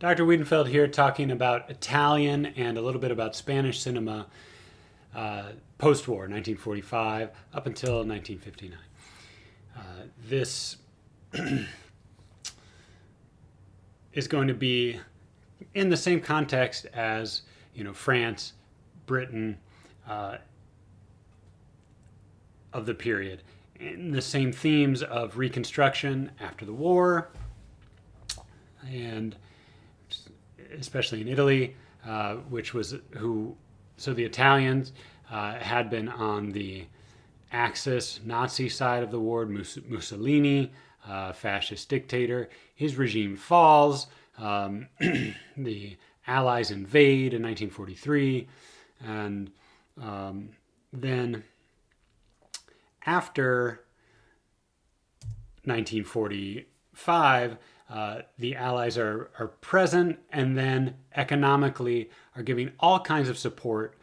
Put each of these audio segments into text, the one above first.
Dr. Wiedenfeld here talking about Italian and a little bit about Spanish cinema post-war, 1945 up until 1959. This is going to be in the same context as France, Britain of the period, in the same themes of Reconstruction after the war, and especially in Italy, which was who. So the Italians had been on the Axis Nazi side of the war. Mussolini, fascist dictator, his regime falls. The Allies invade in 1943, and then after 1945, the Allies are present, and then economically are giving all kinds of support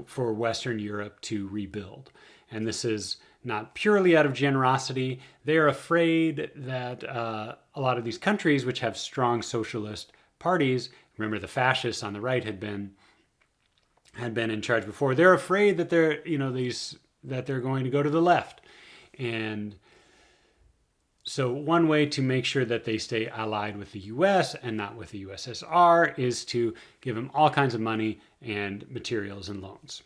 for Western Europe to rebuild. And this is not purely out of generosity. They're afraid that a lot of these countries, which have strong socialist parties, remember the fascists on the right had been in charge before. They're afraid that they're going to go to the left, and so one way to make sure that they stay allied with the U.S. and not with the USSR is to give them all kinds of money and materials and loans.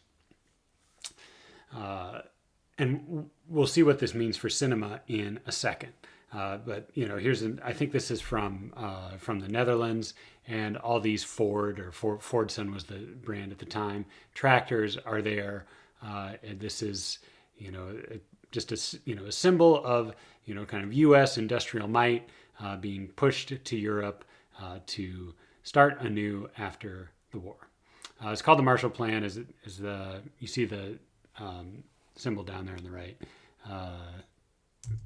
And we'll see what this means for cinema in a second. But I think this is from the Netherlands, and all these Fordson was the brand at the time. Tractors are there, and this is just a symbol of kind of U.S. industrial might being pushed to Europe to start anew after the war. It's called the Marshall Plan. You see the symbol down there on the right,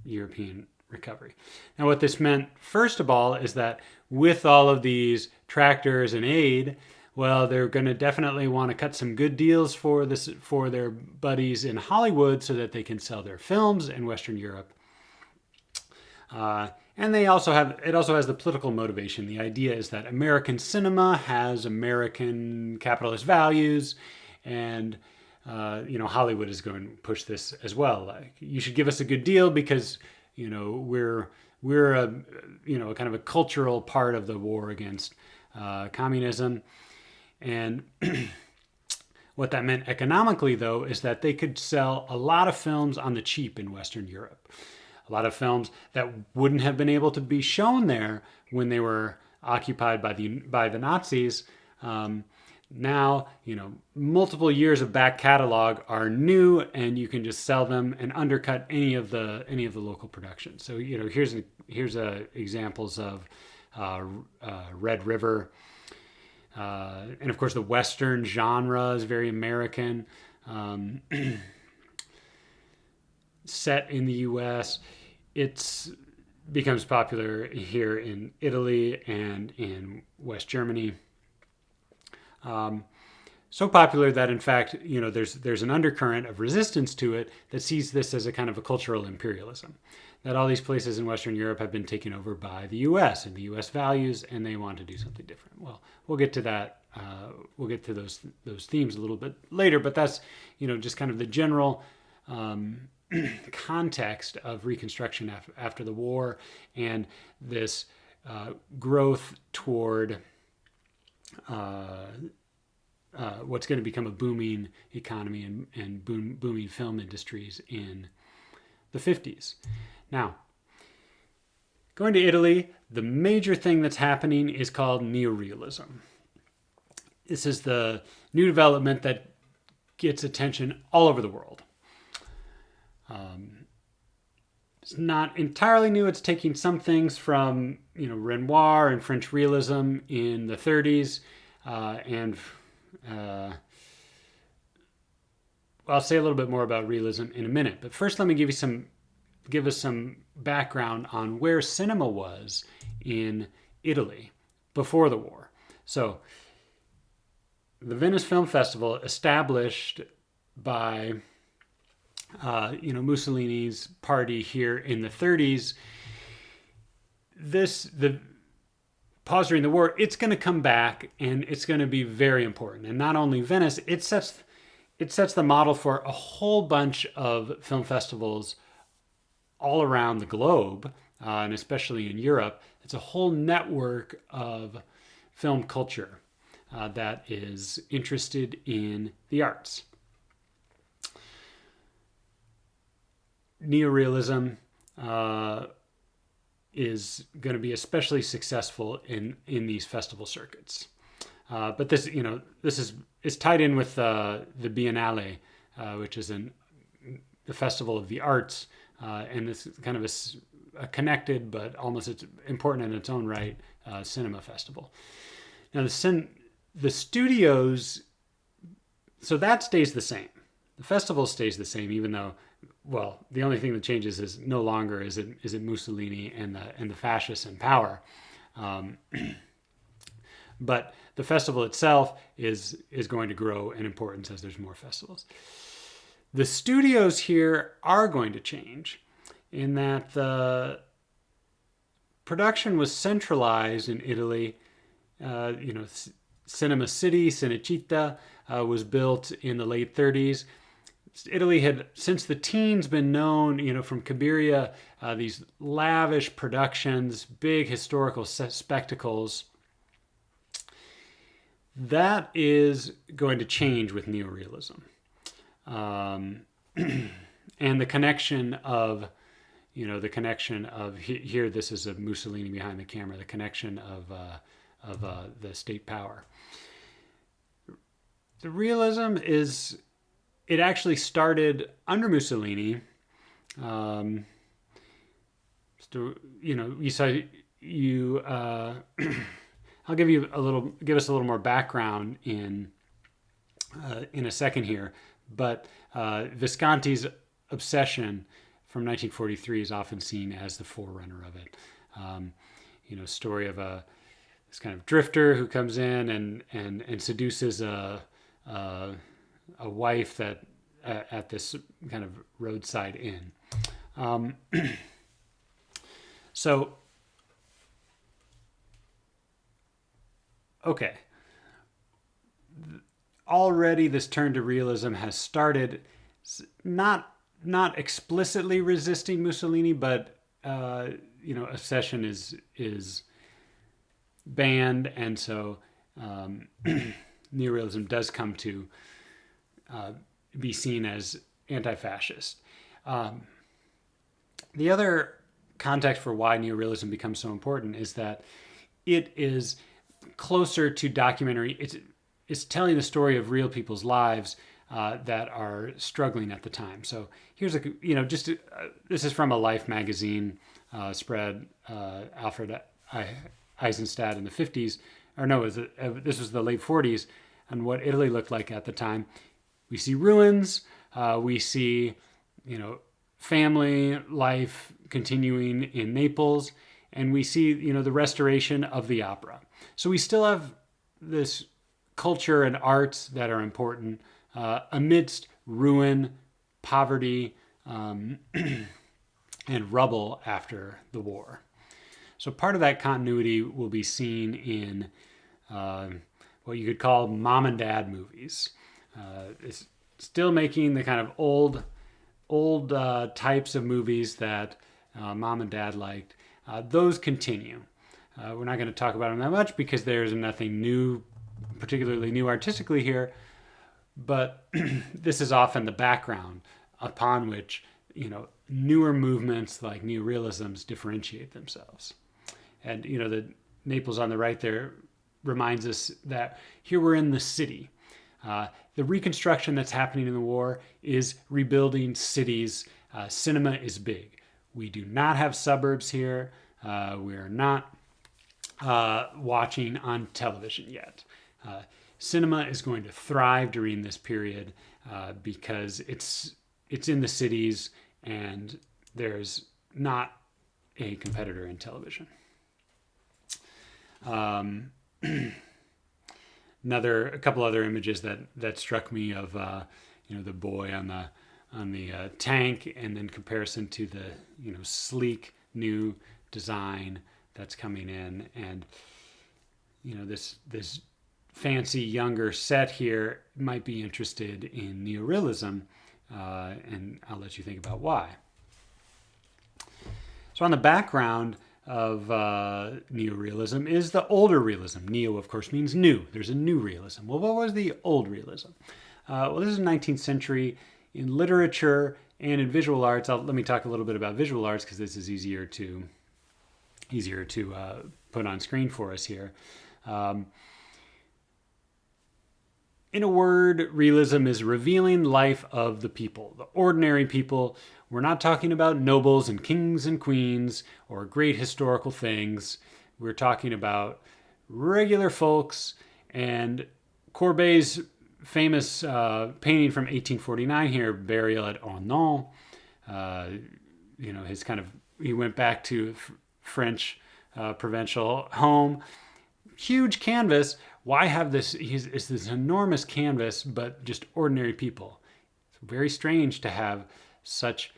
European recovery. Now, what this meant, first of all, is that with all of these tractors and aid, well, they're going to definitely want to cut some good deals for their buddies in Hollywood so that they can sell their films in Western Europe. And it also has the political motivation. The idea is that American cinema has American capitalist values, and Hollywood is going to push this as well. Like, you should give us a good deal because we're a kind of a cultural part of the war against communism. And what that meant economically, though, is that they could sell a lot of films on the cheap in Western Europe. A lot of films that wouldn't have been able to be shown there when they were occupied by the Nazis. Now, multiple years of back catalog are new, and you can just sell them and undercut any of the local productions. So here's examples of Red River. And of course, the Western genre is very American, set in the U.S. It becomes popular here in Italy and in West Germany. So popular that, in fact, there's an undercurrent of resistance to it that sees this as a kind of a cultural imperialism. That all these places in Western Europe have been taken over by the U.S. and the U.S. values, and they want to do something different. Well, we'll get to that. We'll get to those themes a little bit later, but that's just kind of the general context of Reconstruction after the war, and this growth toward what's going to become a booming economy and booming film industries in the 50s. Now, going to Italy, the major thing that's happening is called neorealism. This is the new development that gets attention all over the world. It's not entirely new. It's taking some things from Renoir and French realism in the 30s, and I'll say a little bit more about realism in a minute. But first, let me give us some background on where cinema was in Italy before the war. So, the Venice Film Festival, established by Mussolini's party here in the 30s, the paused during the war, it's going to come back and it's going to be very important. And not only Venice, it sets the model for a whole bunch of film festivals all around the globe, and especially in Europe. It's a whole network of film culture that is interested in the arts. Neorealism is going to be especially successful in these festival circuits. But this is tied in with the Biennale, which is the festival of the arts, and it's kind of a connected but almost it's important in its own right cinema festival. Now the studios, so that stays the same. The festival stays the same, even though, well, the only thing that changes is no longer is it Mussolini and the fascists in power, but the festival itself is going to grow in importance as there's more festivals. The studios here are going to change in that the production was centralized in Italy. Cinema City, Cinecittà, was built in the late 30s. Italy had, since the teens, been known, from Cabiria, these lavish productions, big historical spectacles. That is going to change with neorealism. And the connection of, here, this is a Mussolini behind the camera, the connection of the state power. The realism it actually started under Mussolini. I'll give us a little more background in a second here, but Visconti's obsession from 1943 is often seen as the forerunner of it. Story of this kind of drifter who comes in and seduces a wife that at this kind of roadside inn. Okay. Already this turn to realism has started, not explicitly resisting Mussolini, but obsession is banned, and so neorealism does come to be seen as anti-fascist. The other context for why neorealism becomes so important is that it is closer to documentary. It's telling the story of real people's lives that are struggling at the time. So here's this is from a Life magazine spread, Alfred Eisenstadt in the 50s, or no, this was the late 40s, and what Italy looked like at the time. We see ruins, we see, family life continuing in Naples, and we see, the restoration of the opera. So we still have this culture and arts that are important amidst ruin, poverty, and rubble after the war. So part of that continuity will be seen in what you could call mom and dad movies. It's still making the kind of old types of movies that mom and dad liked. Those continue. We're not going to talk about them that much because there's nothing new, particularly new artistically here, but this is often the background upon which, newer movements like neorealisms differentiate themselves. And, the Naples on the right there reminds us that here we're in the city. The reconstruction that's happening in the war is rebuilding cities. Cinema is big. We do not have suburbs here. We are not watching on television yet. Cinema is going to thrive during this period because it's in the cities and there's not a competitor in television. A couple other images that struck me of the boy on the tank, and then comparison to the sleek new design that's coming in, and this fancy younger set here might be interested in neorealism, and I'll let you think about why. So on the background of neorealism is the older realism. Neo, of course, means new. There's a new realism. Well, what was the old realism? Well, this is 19th century in literature and in visual arts. Let me talk a little bit about visual arts because this is easier to put on screen for us here. In a word, realism is revealing life of the people, the ordinary people. We're not talking about nobles and kings and queens or great historical things. We're talking about regular folks. And Courbet's famous painting from 1849 here, Burial at Ornans, he went back to French provincial home. Huge canvas. Why have this? It's this enormous canvas, but just ordinary people. It's very strange to have such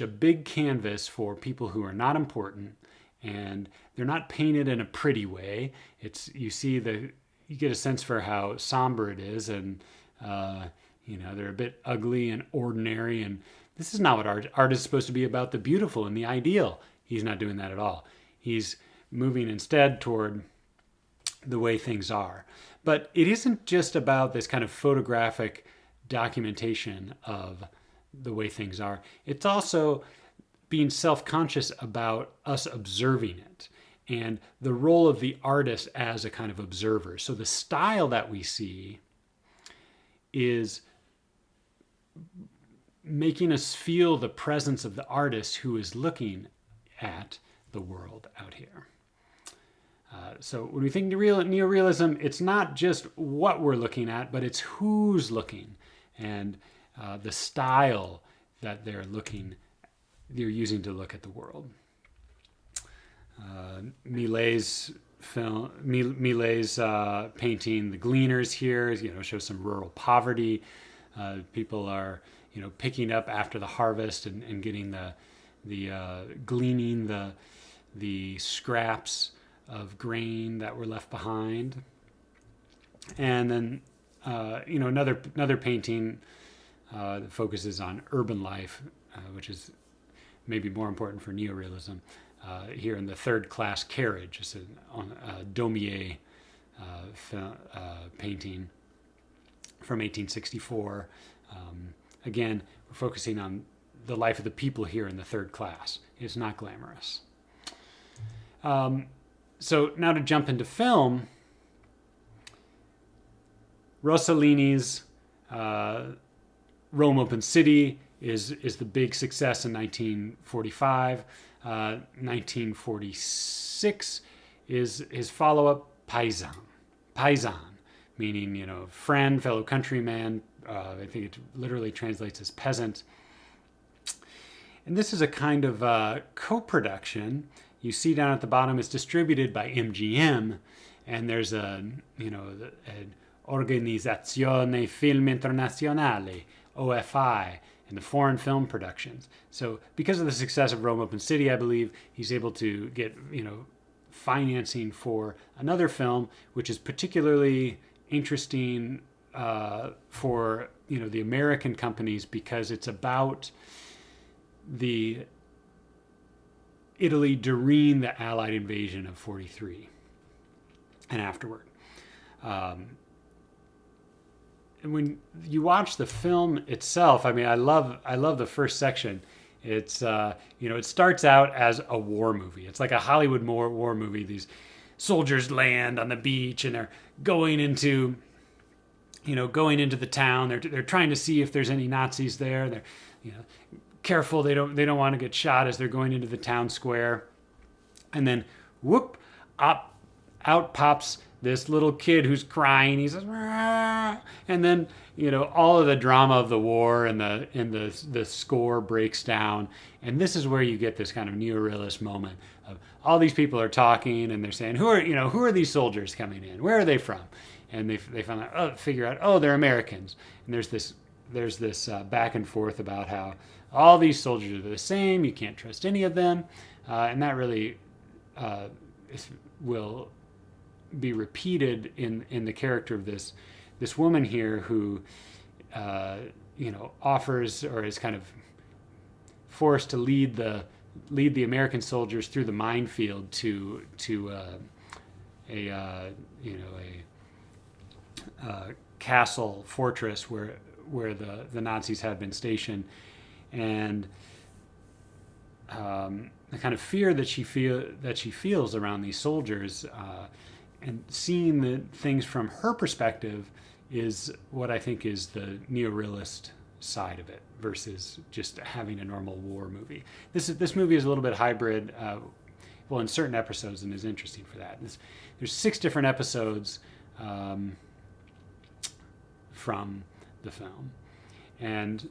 a big canvas for people who are not important, and they're not painted in a pretty way. You get a sense for how somber it is, and they're a bit ugly and ordinary. And this is not what art is supposed to be about. The beautiful and the ideal. He's not doing that at all. He's moving instead toward the way things are. But it isn't just about this kind of photographic documentation of the way things are. It's also being self-conscious about us observing it and the role of the artist as a kind of observer. So the style that we see is making us feel the presence of the artist who is looking at the world out here. So when we think neorealism, it's not just what we're looking at, but it's who's looking and the style that they're using to look at the world. Millet's painting, The Gleaners here, shows some rural poverty. People are, picking up after the harvest and getting gleaning the scraps of grain that were left behind. And then, another painting that focuses on urban life, which is maybe more important for neorealism. Here in The Third Class Carriage, it's a Daumier painting from 1864. Again, we're focusing on the life of the people here in the third class. It's not glamorous. So now to jump into film, Rossellini's Rome Open City is the big success in 1945. 1946 is his follow-up, Paysan. Paysan, meaning, friend, fellow countryman. I think it literally translates as peasant. And this is a kind of co-production. You see down at the bottom, it's distributed by MGM, and there's an Organizzazione Film Internazionale, OFI, and the foreign film productions. So because of the success of Rome Open City, I believe he's able to get, financing for another film, which is particularly interesting for, the American companies, because it's about the Italy during the Allied invasion of 43 and afterward. And when you watch the film itself, I love the first section. It's it starts out as a war movie. It's like a Hollywood war movie. These soldiers land on the beach and they're going into the town. They're trying to see if there's any Nazis there. They're careful they don't want to get shot as they're going into the town square. And then whoop, out pops this little kid who's crying. He says, "Rah!" And then all of the drama of the war and the score breaks down. And this is where you get this kind of neorealist moment of all these people are talking and they're saying, who are these soldiers coming in? Where are they from? And they figure out they're Americans. And there's this back and forth about how all these soldiers are the same. You can't trust any of them, and that really will be repeated in the character of this woman here who offers or is kind of forced to lead the American soldiers through the minefield to a castle fortress where the Nazis had been stationed, and the kind of fear that she feels around these soldiers, and seeing the things from her perspective is what I think is the neorealist side of it versus just having a normal war movie. This movie is a little bit hybrid, in certain episodes, and is interesting for that. There's 6 different episodes from the film, and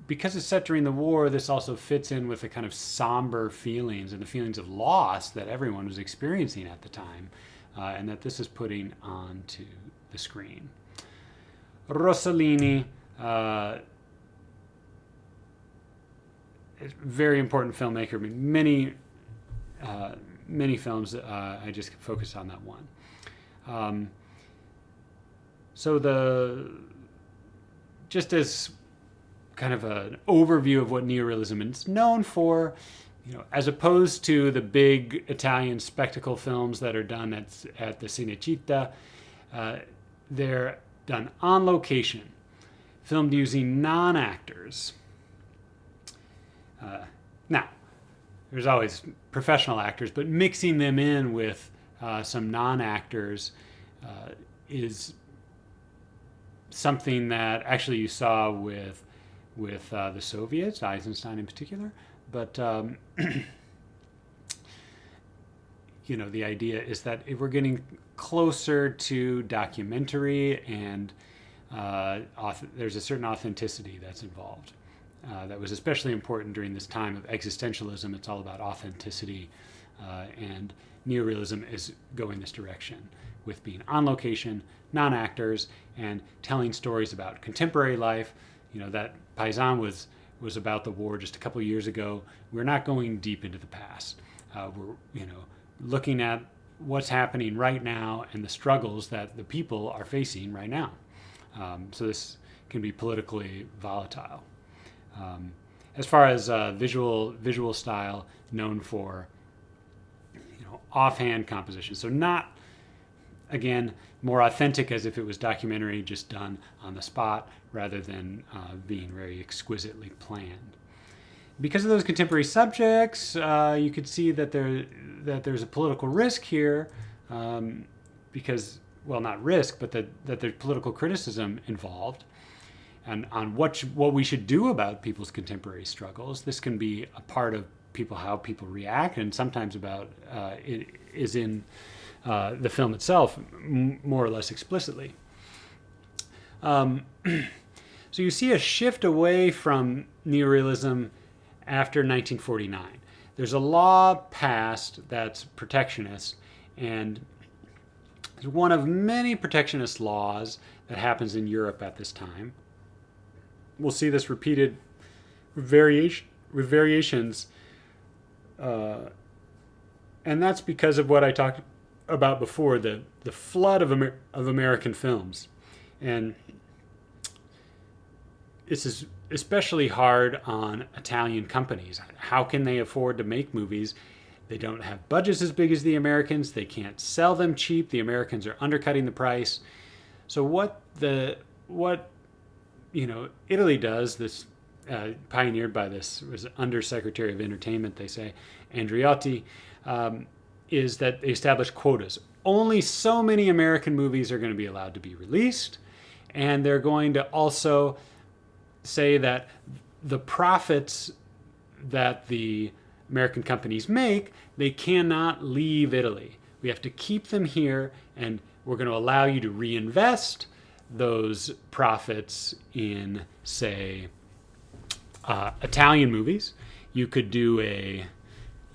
because it's set during the war, this also fits in with the kind of somber feelings and the feelings of loss that everyone was experiencing at the time, and that this is putting onto the screen. Rossellini, very important filmmaker. I mean, many films. I just focused on that one. Just as kind of an overview of what neorealism is known for, as opposed to the big Italian spectacle films that are done at the Cinecittà, they're done on location, filmed using non-actors. Now, there's always professional actors, but mixing them in with some non-actors is something that actually you saw with the Soviets, Eisenstein in particular. But the idea is that if we're getting closer to documentary, and there's a certain authenticity that's involved. That was especially important during this time of existentialism. It's all about authenticity, and neorealism is going this direction with being on location, non-actors, and telling stories about contemporary life. That Paisan was about the war just a couple of years ago. We're not going deep into the past. We're looking at what's happening right now and the struggles that the people are facing right now. So this can be politically volatile. As far as visual style, known for offhand composition. So not, again, more authentic as if it was documentary just done on the spot rather than being very exquisitely planned. Because of those contemporary subjects, you could see that there's a political risk here, because, well, not risk, but that there's political criticism involved, and on what we should do about people's contemporary struggles. This can be a part of how people react, and sometimes about it is in the film itself, more or less explicitly. So you see a shift away from neorealism after 1949. There's a law passed that's protectionist, and it's one of many protectionist laws that happens in Europe at this time. We'll see this repeated with variations, and that's because of what I talked about before, the flood of American films. And this is especially hard on Italian companies. How can they afford to make movies? They don't have budgets as big as the Americans. They can't sell them cheap. The Americans are undercutting the price. So what Italy does, this pioneered by this was Undersecretary of Entertainment, they say, Andreotti, is that they establish quotas. Only so many American movies are going to be allowed to be released, and they're going to also say that the profits that the American companies make, they cannot leave Italy. We have to keep them here, and we're going to allow you to reinvest those profits in, say, Italian movies. You could do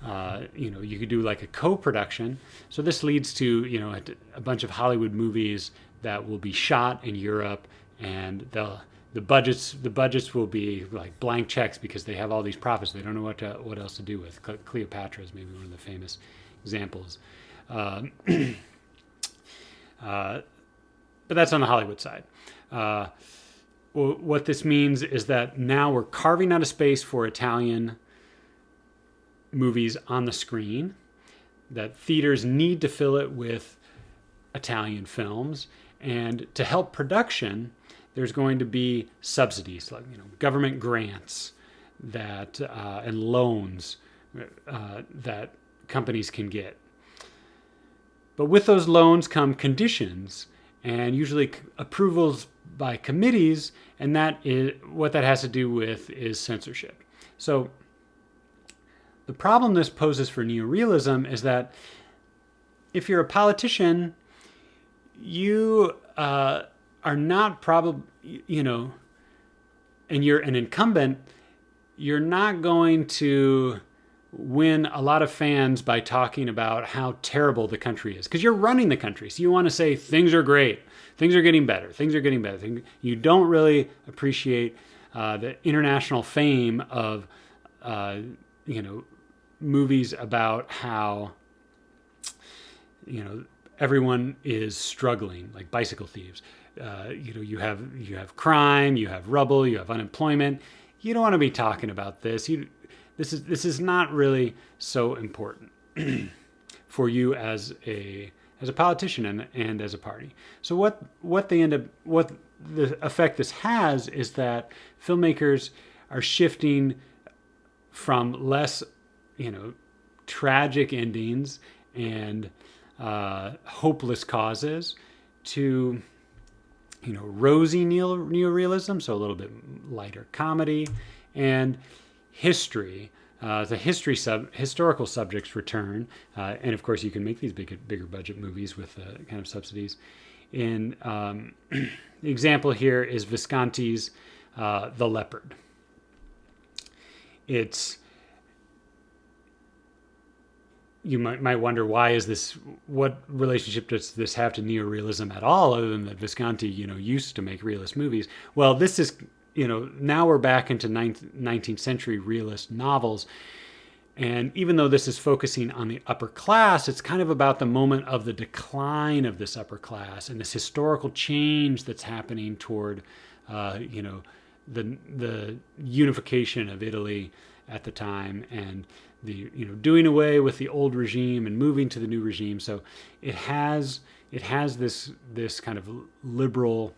like a co-production. So this leads to, a bunch of Hollywood movies that will be shot in Europe, and the budgets will be like blank checks because they have all these profits. They don't know what else to do with. Cleopatra is maybe one of the famous examples. But that's on the Hollywood side. What this means is that now we're carving out a space for Italian movies on the screen, that theaters need to fill it with Italian films. And to help production, there's going to be subsidies, like government grants that and loans that companies can get. But with those loans come conditions and usually approvals by committees, and that is what that has to do with is censorship. So the problem this poses for neorealism is that if you're a politician, you are not probably, and you're an incumbent, you're not going to win a lot of fans by talking about how terrible the country is, because you're running the country. So you want to say things are great, things are getting better, things are getting better. You don't really appreciate the international fame of movies about how everyone is struggling, like Bicycle Thieves. You have crime, you have rubble, you have unemployment. You don't want to be talking about this. This is not really so important for you as a politician and as a party. So what the effect this has is that filmmakers are shifting from less tragic endings and hopeless causes to rosy neorealism, so a little bit lighter comedy, and history. The historical subjects return, and of course you can make these bigger budget movies with kind of subsidies. In the example here is Visconti's The Leopard. You might wonder, why is this? What relationship does this have to neorealism at all, other than that Visconti, used to make realist movies? Well, this is, now we're back into 19th century realist novels. And even though this is focusing on the upper class, it's kind of about the moment of the decline of this upper class and this historical change that's happening toward, the unification of Italy at the time, and the doing away with the old regime and moving to the new regime. So it has this kind of liberal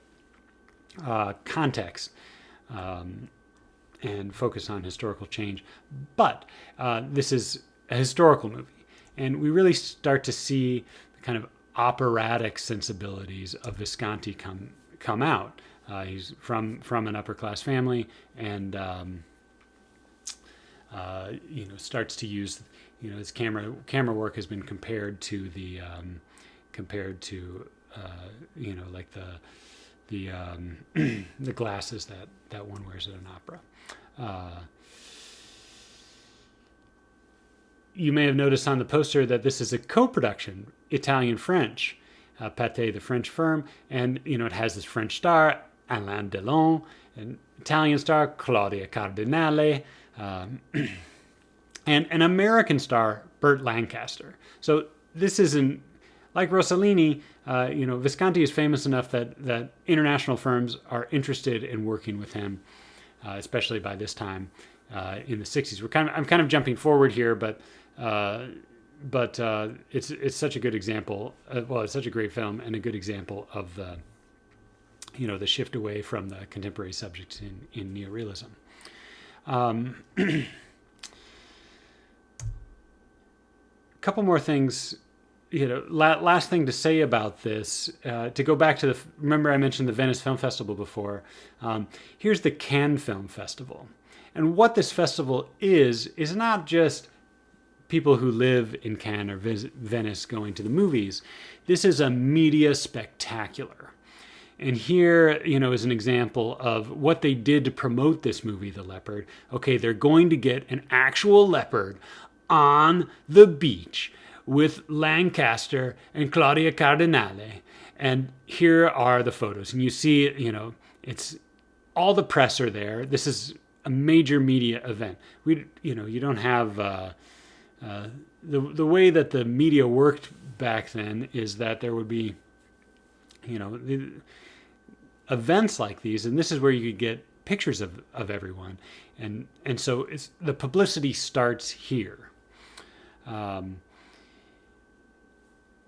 context and focus on historical change. But this is a historical movie, and we really start to see the kind of operatic sensibilities of Visconti come out. He's from an upper class family, and starts to use, his camera work has been compared to the like the glasses that one wears at an opera. You may have noticed on the poster that this is a co-production, Italian-French. Pathé, the French firm, and it has this French star, Alain Delon, an Italian star, Claudia Cardinale, and an American star, Burt Lancaster. So this isn't like Rossellini. Visconti is famous enough that international firms are interested in working with him, especially by this time in the 60s. I'm kind of jumping forward here, but it's such a good example. It's such a great film and a good example of the shift away from the contemporary subjects in neorealism. Couple more things, last thing to say about this, to go back to remember I mentioned the Venice Film Festival before. Here's the Cannes Film Festival. And what this festival is not just people who live in Cannes or Venice going to the movies. This is a media spectacular. And here, is an example of what they did to promote this movie, The Leopard. Okay, they're going to get an actual leopard on the beach with Lancaster and Claudia Cardinale. And here are the photos. And you see, it's all the press are there. This is a major media event. You don't have the way that the media worked back then is that there would be, the events like these, and this is where you could get pictures of everyone, and so the publicity starts here.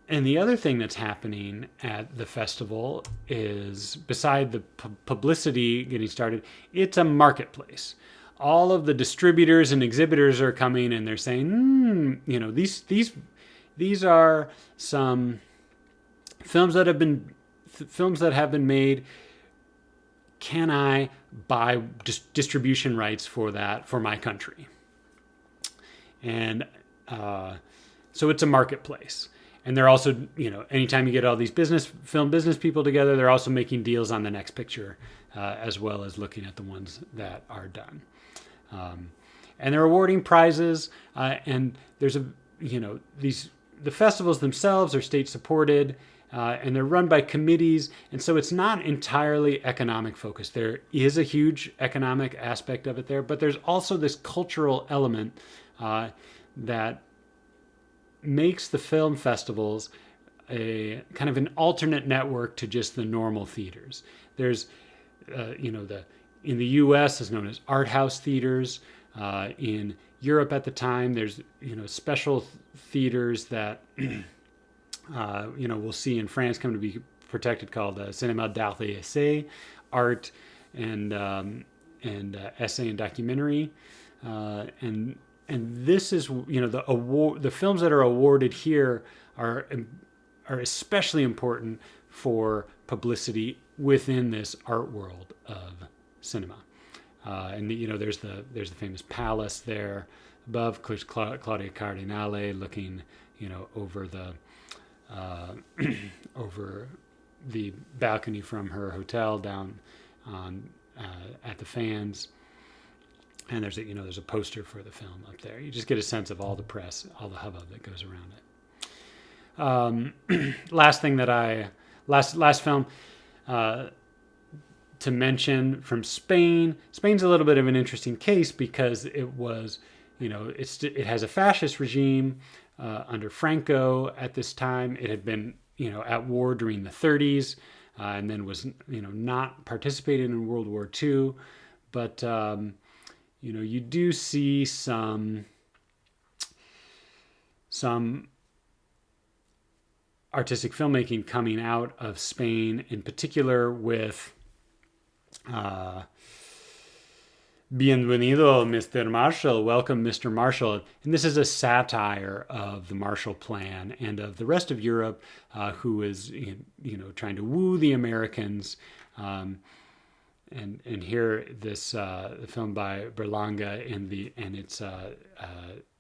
And the other thing that's happening at the festival is, beside the publicity getting started, it's a marketplace. All of the distributors and exhibitors are coming, and they're saying, these are some films that have been made. Can I buy distribution rights for that for my country? And so it's a marketplace. And they're also, anytime you get all these film business people together, they're also making deals on the next picture, as well as looking at the ones that are done. And they're awarding prizes, and there's the festivals themselves are state supported, and they're run by committees, and so it's not entirely economic focused. There is a huge economic aspect of it there, but there's also this cultural element that makes the film festivals a kind of an alternate network to just the normal theaters. There's, in the U.S. is known as art house theaters. In Europe at the time, there's special theaters that we'll see in France come to be protected, called Cinéma d'art et essai, art and essay and documentary, and this is, the films that are awarded here are especially important for publicity within this art world of cinema. And there's the famous palace there above, Claudia Cardinale looking, over the over the balcony from her hotel down on at the Fans. And there's a poster for the film up there. You just get a sense of all the press, all the hubbub that goes around it. Last film to mention from Spain. Spain's a little bit of an interesting case because it was, it has a fascist regime under Franco at this time. It had been, at war during the 30s, and then was, not participating in World War II, but you do see some artistic filmmaking coming out of Spain, in particular with Bienvenido, Mr. Marshall. Welcome, Mr. Marshall. And this is a satire of the Marshall Plan and of the rest of Europe, who is, trying to woo the Americans. And here, this the film by Berlanga and its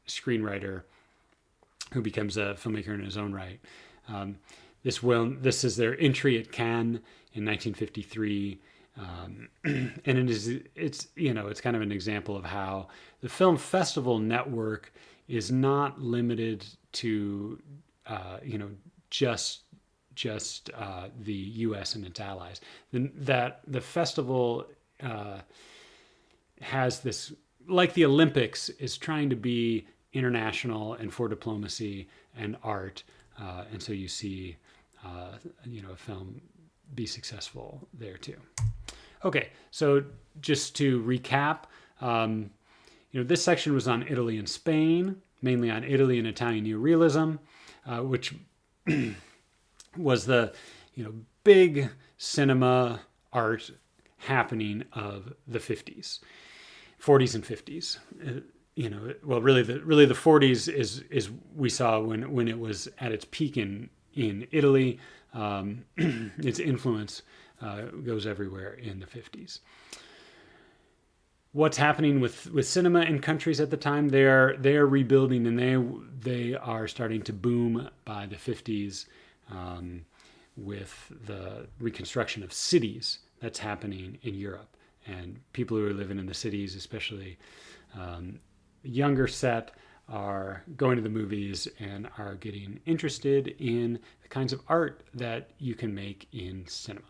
screenwriter, who becomes a filmmaker in his own right. This is their entry at Cannes in 1953, and it's kind of an example of how the film festival network is not limited to just the U.S. and its allies. That the festival has this, like the Olympics, is trying to be international and for diplomacy and art, and so you see, a film be successful there too. Okay, so just to recap, this section was on Italy and Spain, mainly on Italy and Italian neorealism, which was the big cinema art happening of the 40s and 50s. Really the 40s is we saw when it was at its peak in Italy. Its influence goes everywhere in the 50s. What's happening with cinema in countries at the time? They are rebuilding, and they are starting to boom by the 50s. With the reconstruction of cities that's happening in Europe, and people who are living in the cities, especially younger set, are going to the movies and are getting interested in the kinds of art that you can make in cinema.